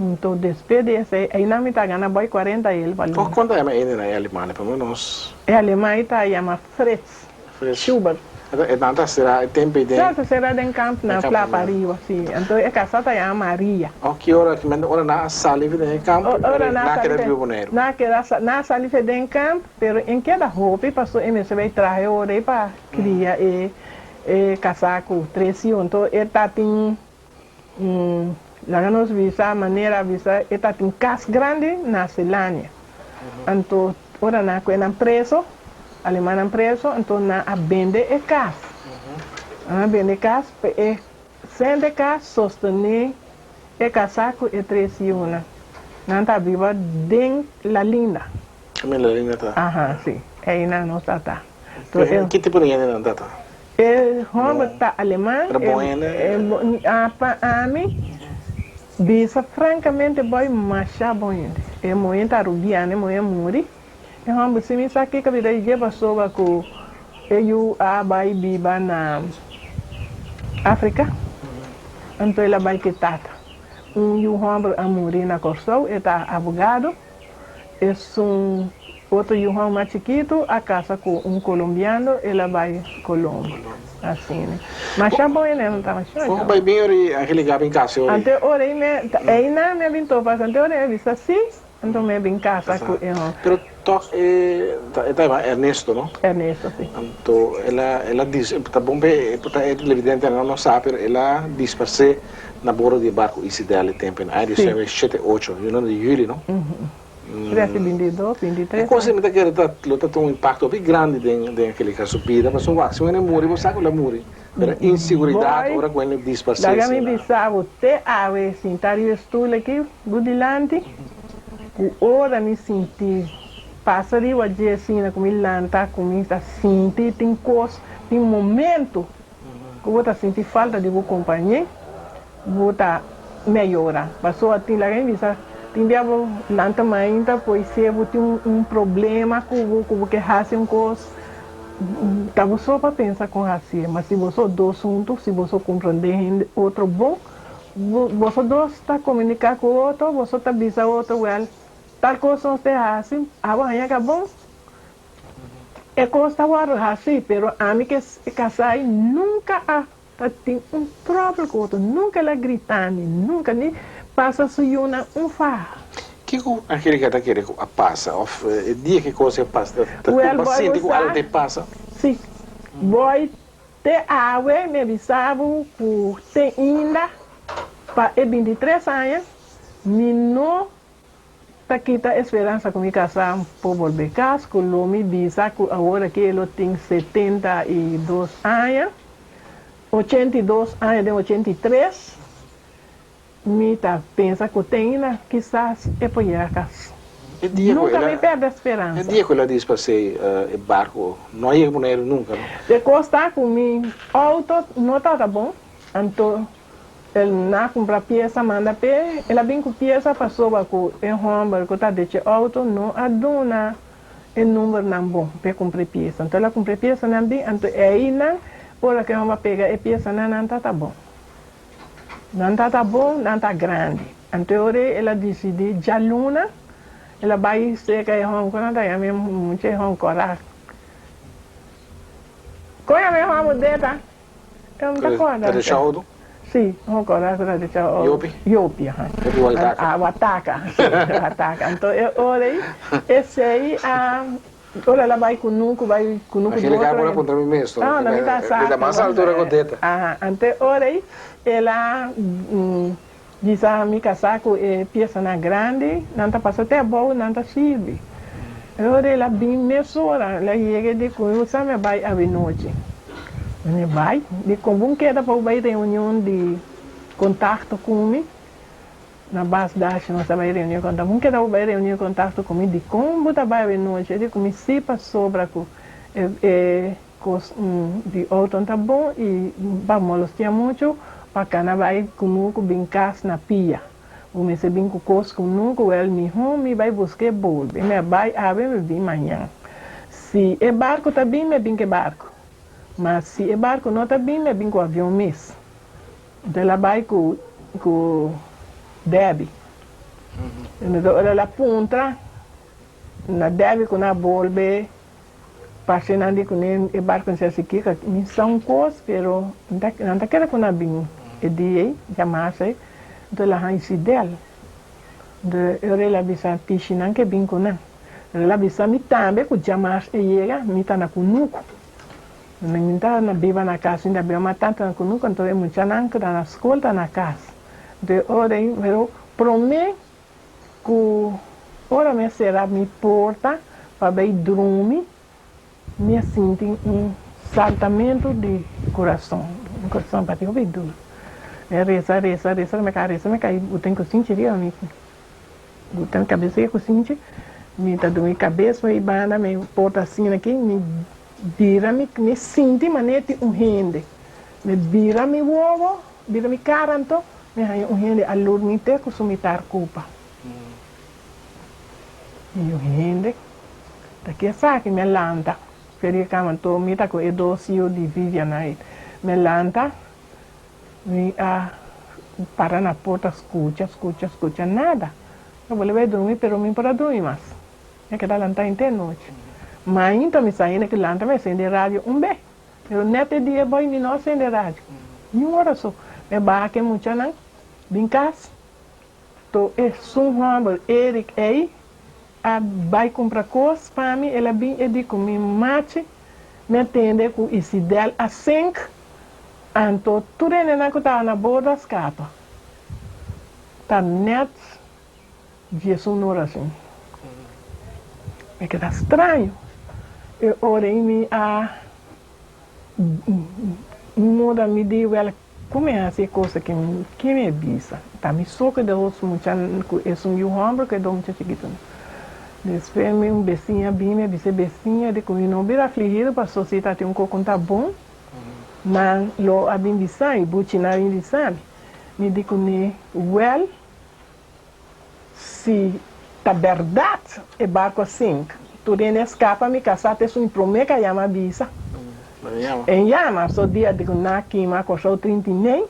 Então despedir, aí não me tá ganhando boi 40 ele valeu. Quando é ainda na Alemanha, pelo menos. É Alemanha tá chama Fritz. Schubert. É nada será tempo de. Será em campo na Plapa Rio, sim. Então é casada é Maria. Que hora que ora na sala em campo? Ora na queda de boneiro. Na sala em campo, pero em cada roupa passou MSB vai trazer hora para criar e casaco 3 então ele tá tem lá nos visa maneira visa ele tem casa grande na Zelândia. Então ora na preso alemã preso, então na vende e casa. A vende casa e sende casa sostener e casaco e 3 não tá viva dentro la linda. Como la linda tá? Aham, sim. Aí não está. Que tipo de linda não tá? É homem tá alemão. A mim bisa francamente boy macha bom. É muito rubiane, muito muri. É homem se me saque que vida de pessoa que eu vai viver na África. Então ela vai que tata. Homem a morir na Corsol, ele tá abogado. É outro homem mais chiquito, a casa com colombiano, ele vai Colômbia. Assim, né? Mas já bom, né? Não tá mais chato. Como vai bem aquele gato em casa hoje? Ante hora aí não me vintou para ante hora eu assim, então me vim casa com ele. Pero tá Ernesto, não? Ernesto, sim. Então ela diz, tá bom bem, é evidente não sabe, ela diz para ser na bordo de barco esse dele tempo, aí ele serve 7, 8, de julho, não? 22, 23. Cosa mi che ha un impatto più grande daquele caso subida, ma sono se non muri, você sabe la muri. Per inseguridad, ora quello dispersione. Daga mi bisavo te ave sintario stule aqui, budilante. Ora mi senti passari o dia assim, como lanta, comienza a sentir tem coisa, tem momento que vou tá sentir falta de vou companhia, vou tá melhora. Passou a ter lá quem bisa tindiamo lanta mainda pois se eu tenho problema com que hace coisa tá só para pensar com assim mas se você dois juntos se você compreender outro bom você dois está comunicar com o outro você tá bisa outro well tal coisa você assim amanhã que bom é coisa tá assim pero a mim que casar nunca tem problema com outro nunca ela gritando nunca nem passa su una fa. Que aquele que está querendo passa, o dia que coisa passa, o paciente que ela te passa. Sim. Boy te ave me avisava por te ainda para 23 anos, me não tá quita esperança com me casar por volver casa, com o me visa agora que ele tem 72 anos, 82 anos de 83. Me pensa que tem quizás é por a casa. Nunca me perde a esperança. É dia que ela diz para ser barco, não é dinheiro nunca. De costa com mim, auto não tá bom, então ele não compra peça, manda pe, ela vem com peça passou com em Homburg, que tá de auto não aduna o número não bom para comprar peça. Então ela compra peça não bem, então aí não, ora que vamos pegar a peça não tá bom. Não tá bom, não tá grande. Então, ela decide, já luna, ela vai ser que é Hong Kong, daí mesmo muito é Hong Kong. Qual é a minha mudeta? Eu não tô acordando. Tá deixando? Sim, Hong Kong, tá deixando. Yopi? Yopi, o ataca. Então, esse aí, ora ela vai com nuco vai com nuco aquele cara agora contra mim mesmo. Ah, não está certo. Da mais altura que deta. Ah, ante ora aí ela diz a me casar com peça na grande, não tá passando até boa, não tá sirve. Ora ela bem mesora, ela chega de coisa me vai a noite. Me vai, de como queda para uma reunião de contato comigo, na base da nós vai reunião de contato, queda uma reunião de contato comigo, de como trabalha noite, de como se passou para de outro tá bom e vamos tinha muito para cá vai conosco brincar na pia o me se brinco conosco ele me vai buscar bolo me vai abrir me vir amanhã se é barco tá bem me brinca barco mas se é barco não tá bem me brinco avião mesmo então ela vai com Debbie ela punta na Debbie com a bolbe passionante com o barco não sei se que missão coisa, pero não tá querendo com a bem dia chamar-se então ela é esse dela de ela bisa piscina que bem com ela bisa me também com chamar e chega me tá na conuco me tá na beba na casa ainda bem mas tanto na conuco então é muito não que na escola na casa de hora aí pero prometo que ora me será me porta para bem dormir me sinto saltamento de coração, um coração bateu bem duro. Reza, me cai, eu tenho que sentir realmente. Eu tenho cabeça que sentir, me tá doendo cabeça, me banda, me porta assim aqui, me vira, me sinto manete rende. Me vira me ovo, vira me caranto, me hai rende a luz me ter consumitar culpa. E o rende, daqui a saque me lanta. Queria que eu tô me tá com o docio de Vivian aí. Me lanta, me para na porta, escuta, nada. Eu vou levar dormir, pero me para dormir mais. É que tá lanta até noite. Mas então me saindo que lanta me acende rádio bem. Eu nete dia boy me não acende rádio. E hora só. Me baque muito não. Brincar. Tô Humber, Eric aí. Vai comprar coisas para mim, ela bem de comer mate, me atende com esse dela a 5, então tudo é que está na borda das capas. Está net, Jesus não era assim. É que está estranho. Eu orei me muda me deu ela como é essa coisa que me avisa. Tá me soca de outros muito, é ombro que dou muito chiquito. Depois, um becinho bem, me disse becinha de comer não vir afligido para a sociedade ter coco tá bom, mas lo a bem bisai, butina bem bisai, me digo ne well, se tá verdade é barco assim, tu nem escapa me casar te um promessa que chama bisa, em chama só dia de na queima coçou 39,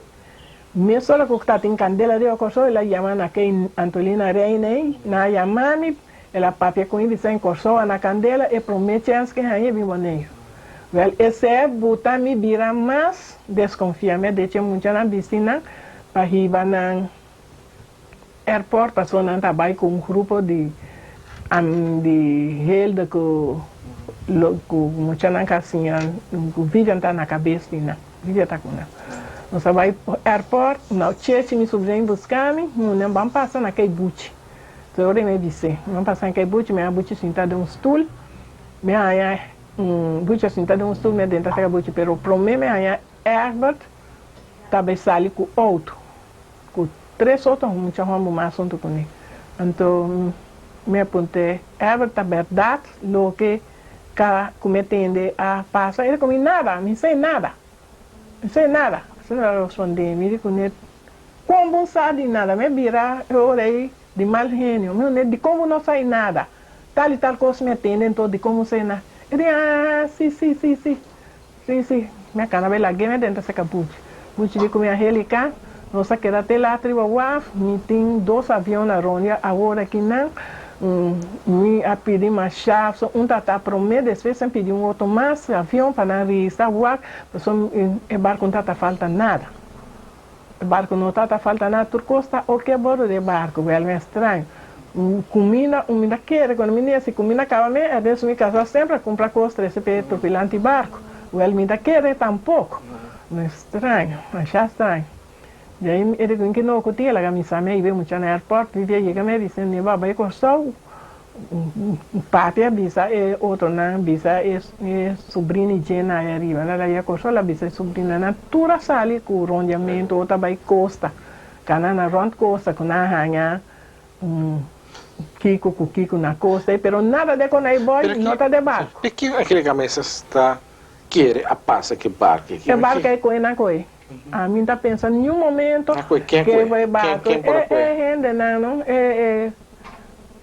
me só que está tem candela de coçou ela chama na que Antolina Reine na chamame ela papia com ele sem corção na candela e promete que aí bem bonito. Well, esse é botar me vira mais desconfia me deixa muito na piscina para ir na airport passou na trabalho com grupo de helda com muito na casinha com Vivian tá na cabeça Vivian tá com ela. Nós vai airport na church me sobrinho buscar me não vamos passar naquele buche. Então eu me disse, vamos passar naquele buche, minha buche sentada um stool, minha buche sentada um stool, minha dentro daquele buche, pero para mim minha Herbert estava sali com outro, com 3 outros, muito mais assunto com ele. Então me apontei, Herbert tá verdade, lo que cometendo a passar, ele comigo nada, não sei nada, você não respondeu, me disse, como sabe nada, me vira, eu orei, de mal gênio, de como não sai nada. Tal e tal coisa me atende, então de como sai nada. Ele sim. Minha cana vai lá, me dentro dessa capucha. Muito de comer a relicar, nossa queda até lá, tribo Waf, me tem 2 aviões na Rônia, agora aqui não. Me a pedir mais chave, tá prometendo, depois sempre pedir outro mais avião para não registar Waf, o barco não tá falta nada. O barco não está falta nada, tu costa o que bordo de barco, é estranho. Comida quer, quando me diz comida acaba me, às vezes me casa sempre a comprar costa esse peito pilante barco, me quer tampouco. É estranho, achar estranho. E aí ele que não curtia, ela me chamou e veio muito no aeroporto, vivia chega me dizendo, baba, eu costou Patria bisa é outro não, bisa é sobrinho de na arriba, na daí a coisa lá bisa é sobrinho na tura sali com rondeamento outra vai costa, cana na rond costa com na hanha Kiko na costa, pero nada de con aí boy, nota de barco. E que aquele camisa está quer a passa que barco? Que barco é coi na coi. A mim tá pensando em um momento que vai barco. É gente não, é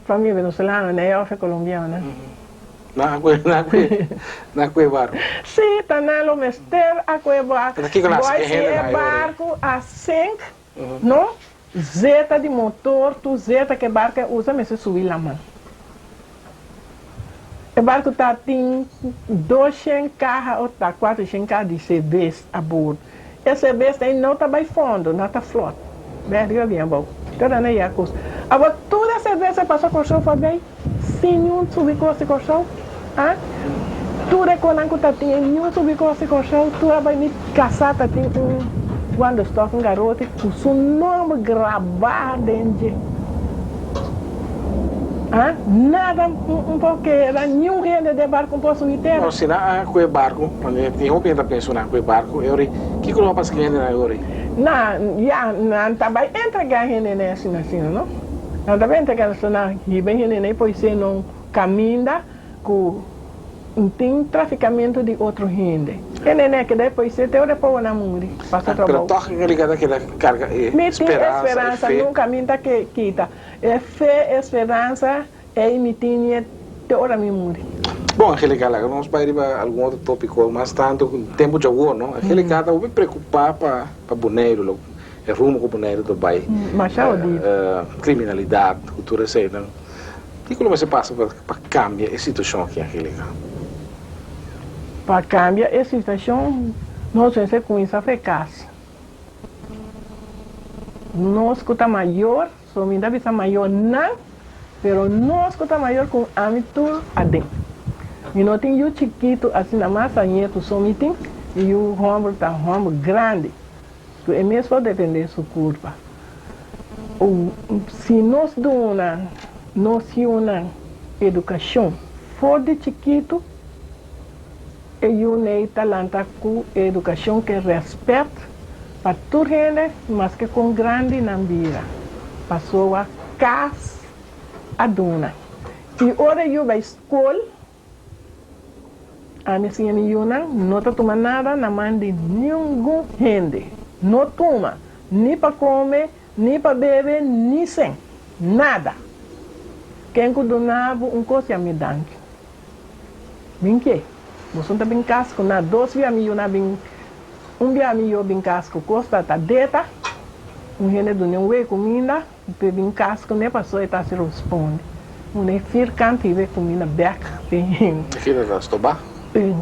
família venezuelana, né? Eu sou colombiana. Na barco. Sim, tá na lo mester a coi barco. Boy se é barco a 5, não? Zeta de motor, tu zeta que barco usa, mas se subir lá mano. O barco tá tem 200 carros ou tá 400 carros de cerveja a bordo. Essa cerveja aí não tá bem fundo, não tá flota. Bem, bem bom. Toda nem a coisa. Agora toda a cerveja passou com o show foi bem, sem nenhum subir com o show, ah? Tudo é quando a tá tem nenhum subir com o show, tu vai me caçar tá tem quando estou com garoto, com seu nome gravado dentro. Ah, nada, porque era nenhum rende de barco um poço inteiro. Não, se não com barco, quando tem um pinta pensar com barco, eu que que não passa que rende na hora? Não, já, não também entra que rende nesse não? Não também entra que na e bem rende nem pois se não caminha com tem traficamento de outro rende. E nem que depois se tem depois na muri, passa trabalho. Pero toca ligada que da carga esperança nunca minta que quita. É fé, esperança e mitinha toda minha muri. Bom, Angélica, vamos para ir a algum outro tópico, mas tanto tempo de agora, não? Angélica, eu me preocupar para boneiro, o rumo que o boneiro do pai. Mas criminalidade, cultura sei, não? E como você passa para cambiar a situação aqui, Angélica? Para cambiar a situação, nós temos que começar a eficaz. Nós escuta maior, somos da vista maior não, mas nós escuta maior com âmbito adentro. E não tem o chiquito assim na massa nieto somos tem e o ombro tá ombro grande. É mesmo depender sua curva. Se nós damos uma educação fora de chiquito, eu nem talanta com educação que respeita para tudo gente, mas que com grande nambira. Passou a casa a dona. E ora eu vai escola, a minha senhora não está tomando nada na mão de nenhum gente. Não toma, nem para comer, nem para beber, nem sem. Nada. Quem que donava coisa a me dá. Bem que? Você não tem casco, na 2 via milho, na bem via milho bem casco, costa tá deta, gente do não vê comida, bem casco, nem passou e tá se responde. Nem fircante e vê comida beca, bem. Aqui da estobar?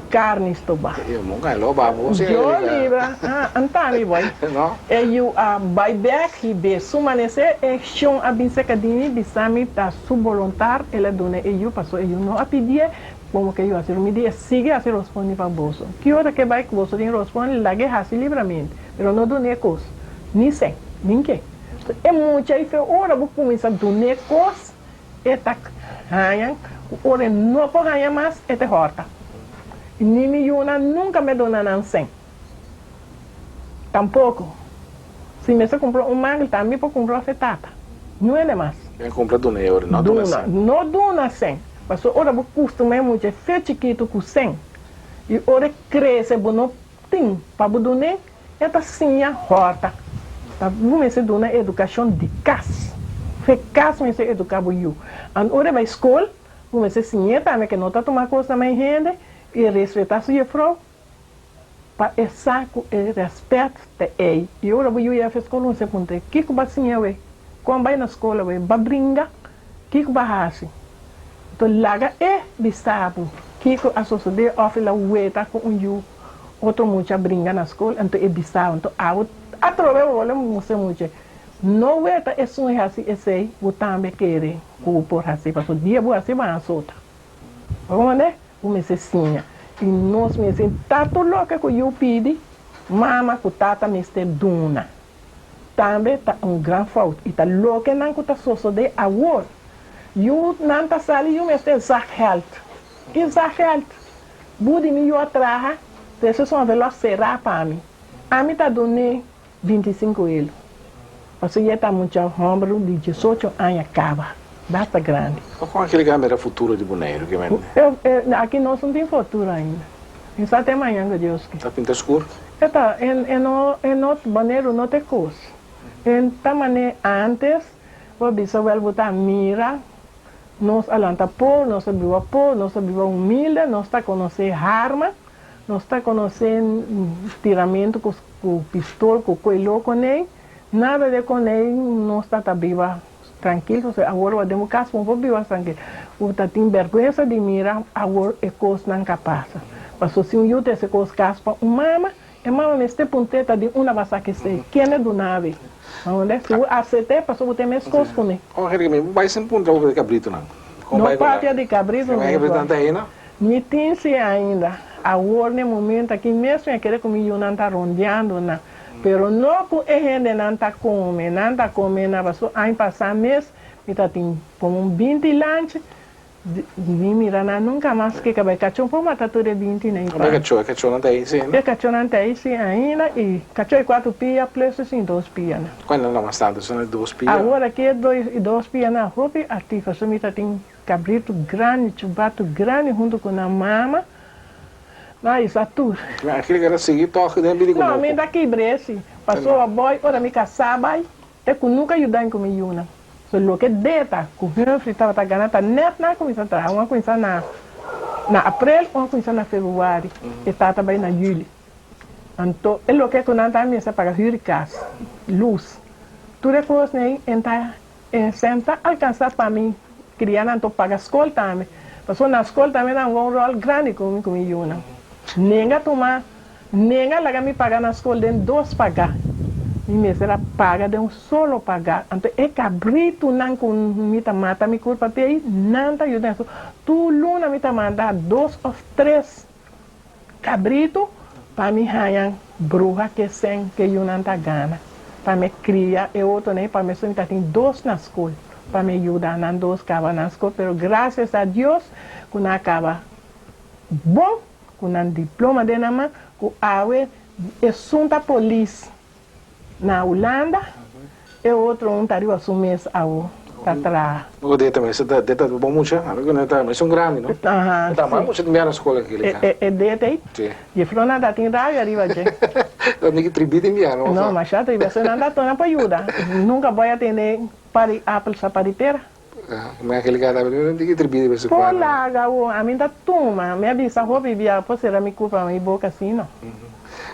Carne estobar. Eu nunca loba, você. Eu libra, antani boy. Não? Eu vai back e be sumanese e chão a bem secadinho, bisami tá subvoluntar, ela dona eu passou eu não a pedir como que eu assim me diz sigue assim responde para bolso que hora que vai que você tem responde lá que assim livremente mas não do negócio nem sei nem que é muito aí foi hora vou começar do negócio e tá ganhando hora não pode ganhar mais é horta e nem me nunca me dona não sem tampouco se me se comprou mango também pode comprar fetata não é mais é comprar do euro não do não dona sem mas ora o custo mesmo é feito chiquito com 100 e ora cresce não tem para donar é assim a horta vamos se donar educação de casa eficaz mas educar o eu ora vai escola vamos se sim também que não tá tomar coisa mais rende e respeitar sua frau para essa e respeito te e ora o eu ia fazer escola não se conta que vai sim eu quando vai na escola vai brincar que vai assim então laga bisabo que a sociedade oferece ueta com outro muita brinca na escola então bisabo então a trove olha muito não ueta é só assim esse o também querer o por assim para o dia boa se vai a sota vamos né o messinha e nós me assim tato louca que eu pedi mama com tata mister duna também tá grande falta e tá louca não com a sociedade agora Eu não sali, eu me exagero. Exagero. Budi me eu traga, desses são veloz será para mim. A mim tá dando 25 euros. Você já está muito ombro de 18 anos acaba. Basta grande. Qual é aquele câmera futuro de boneiro? Aqui nós não temos futuro ainda. Isso até amanhã, que Deus quer. Está pinta escuro? No boneiro não tem coisa. Então, antes, o bisavô botar mira, nós alanta por, nós sabia humilde, nós está conhecendo arma, nós está conhecendo tiramento com pistola, com coelho com ele, nada de com ele, nós está viva tranquilo, agora o democracia não pode viver tranquilo. O tá tem vergonha de mirar, agora é coisa não capaz. Mas se eu tenho essa coisa caspa, mama me este punteta de uma vasa que sei, quem é do nave? Se eu aceitar, passou a ter mais coisas com ele. Vai sempre um ovo de cabrito, não? Não pode de cabrito, não. Não tem ainda. Agora, no momento aqui, mesmo eu quero comer, eu não está rondeando, não. Pero não com a gente não está comendo, não passou ano passado mês, eu está como 20 lanches, mira, nunca mais que acabei cachorro, por matar tudo 20 nem para. Cachorro não está aí, sim. Cachorro não está aí, sim, ainda, e cachorro 4 pias, plus assim 2 pias. Quando não bastante, são 2 pias? Agora aqui é 2 pias na roupa, aqui, você me está cabrito grande, chubato grande, junto com a mama. Não, isso é tudo. Aquele que era seguir, toca dentro de não, me daqui brece. Passou a boy, ora me caçava, é que nunca ajudei com minha una. Só lo que deta, com o refri estava ganhando, tá net na começar a trabalhar, uma coisa na abril, uma coisa na fevereiro, e tá também na julho. Então, é lo que eu não também se paga rir casa, luz. Tudo é coisa nem entrar, senta alcançar para mim, criar então paga escola também. Passou na escola também dá um rol grande com minha una. Nenga tomar, nenga laga me pagar na escola de 2 pagar. E me será paga de um solo pagar. Então é cabrito não com me mata me culpa te aí, não tá ajudando. Tu luna me manda 2 ou 3 cabrito para me ganhar bruxa que sem que eu não tá gana. Para me criar e outro nem para me só tem 2 na escola. Para me ajudar nas 2 cabas na escola, pero graças a Deus, quando acaba bom, com um diploma de na mão, com a é sunta polícia na Holanda, e outro tario assumir a atrás. O de também, você tá bom muito, mas são grandes, não? Tá mais você tem na escola aqui, é de aí? Sim. E falou da tem rádio arriba já. Então nem que tribute enviar, não, mas já tem você não dá tona para ajudar. Nunca vai atender para Apple sapateira. Mas aquele cara não tem que tribute para você. Por lá, a mim da turma, me avisa roupa e via, pode ser a minha culpa, minha boca assim, não.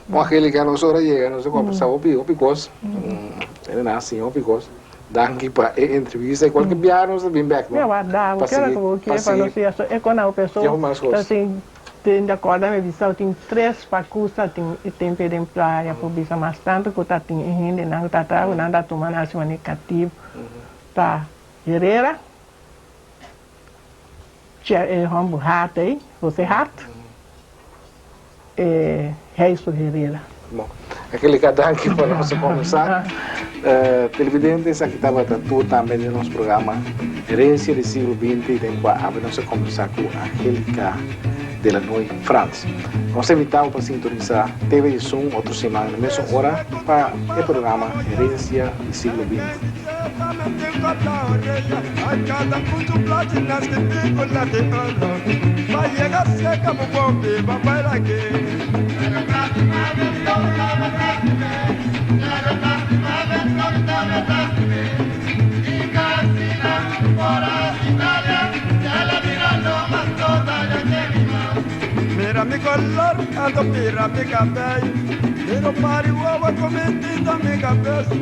Bom, aquele que não só chega, não sei como passar o picos, ele nasce o picos. Daqui para entrevista, qualquer piano, você vem back, não? Eu adoro, quero que eu quero para você, é quando a pessoa assim tem de acordo me visão tem 3 faculdades tem para empregar por visão mais tanto que tá tem ainda não tá trago não dá tomar nacional negativo tá Herrera é rombo rato aí você rato é Reis Herrera. Bom, aquele cada aqui para você começar. Televidentes, aqui estava tudo também no nosso programa Herência do Século XX, e tem que começar com aquele de la Noite França. Nós evitamos para sintonizar TV Zoom outra semana, na mesma hora, para o programa Herência do Século XX. Mira mi color, ando mira mi cabello, miro para uova come tinta mi cabeza.